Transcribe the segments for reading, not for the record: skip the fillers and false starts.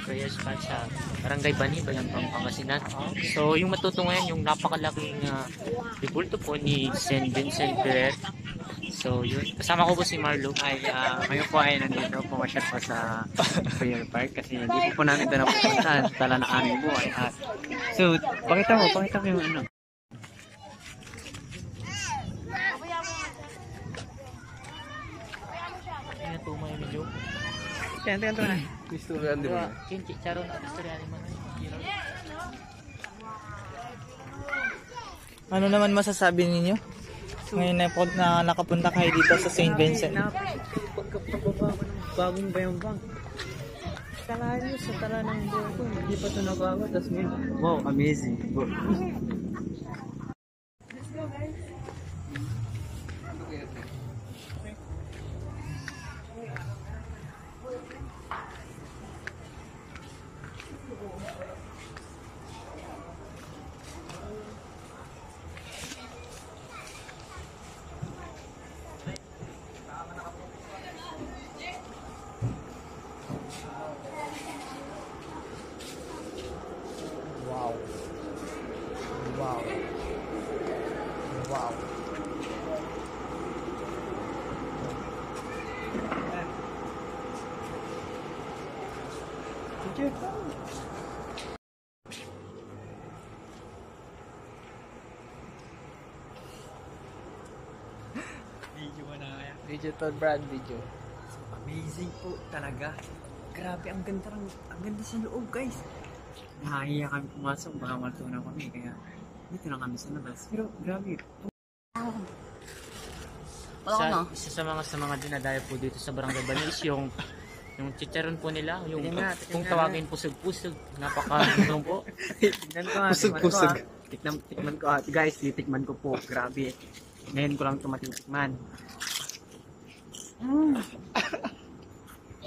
prayer spot sa Barangay Bani, Balampang, Pangasinan. So yung matutungayan yung napakalaking ribulto po ni St. Vincent Ferrer. So yun, kasama ko po si Marlo. Ay, ngayon po ay nandito, pumasyat po sa prayer park kasi hindi po namin ito napupuntahan. Tala na aming buhay. So, pakita mo yung ano. Ano ito may medyo? Ito na. Istoryan di ba? Kinchi, charo na istorya ni mga. Ano naman masasabi ninyo? Ngayon na nakapunta kayo dito sa St. Vincent. Pagkapababa ko ng bagong bayambang. Kala nyo sa tala ng buhay ko, hindi pa ito nabago. Tapos ngayon, wow, amazing. Video to Brad, video. Amazing po talaga. Grabe, ang ganda sa loob, guys. Nahiya kami pumasok, baka matunaw kami. Kaya dito na kami sa labas. Pero grabe. Isa sa mga dinadayo po dito sa Barangay Bani is yung chicharon po nila, yung kung tawagin pusog-pusog, napaka-gandong po. Tignan ko nga. Pusog-pusog. Tikman ko. Guys, titikman ko po. Grabe. Ngayon ko lang ito matitikman.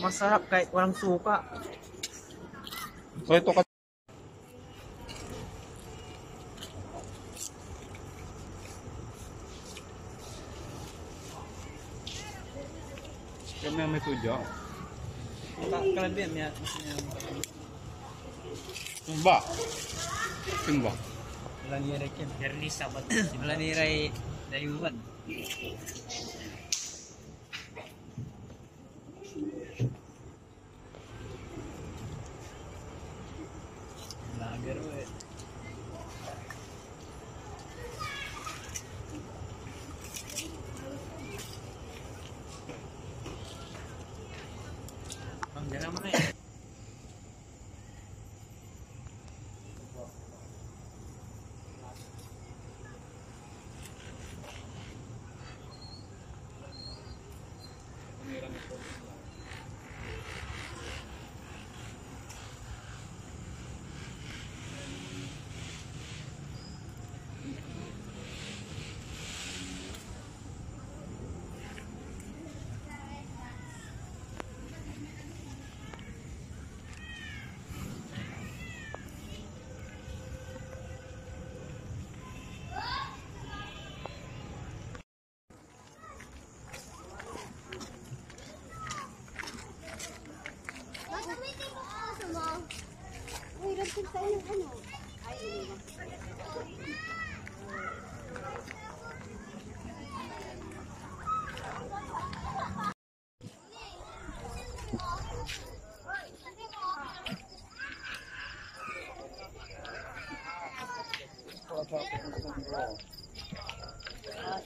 Masarap kahit walang suka. So ito ka. Kami may tudyo. Kalabim yan. Ba? Simba. Wala niray Kim. Early Sabat. Wala niray dayuan. Lager we. Ang gana mo eh.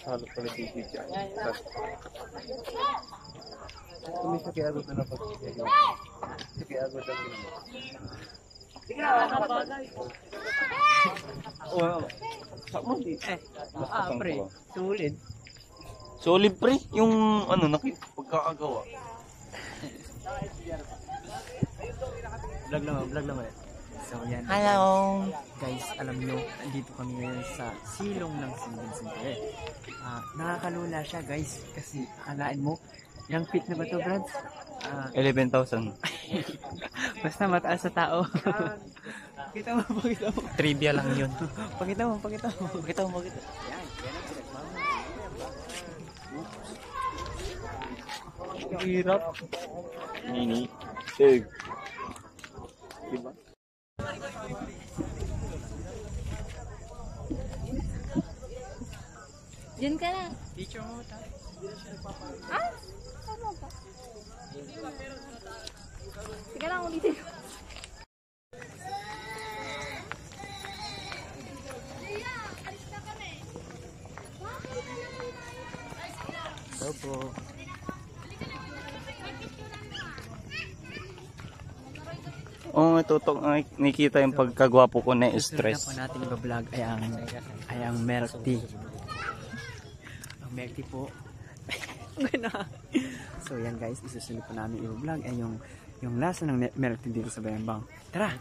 Halo pala titi dyan. Kami sa kiagot na napag sa kiagot na wow. Sama di. Pre. Sulit. Solid pre, yung ano pagkakagawa. Vlog naman. So yan. Hello! Guys, alam nyo, nandito kami ngayon sa silong ng St. Vincent Ferrer. Nakakalula siya guys, kasi akalain mo, yung feet na ba to, Brad? 11,000. Basta mataas sa tao. Pakita mo. Trivia lang yun. Pakita mo. Hirap. Nini. Sig. Diyan ka na. Teacher mo ta. Ah? Tama ba? Sige lang, ulitin. Hello po. Oo nga, tutok. Nakikita yung pagkagwapo ko na stress. Susunod na po natin i-vlog ay ang milk tea. Ang milk tea po. So yan guys, isusunod po namin i-vlog ay yung lasa ng milk tea dito sa Bayambang. Tara!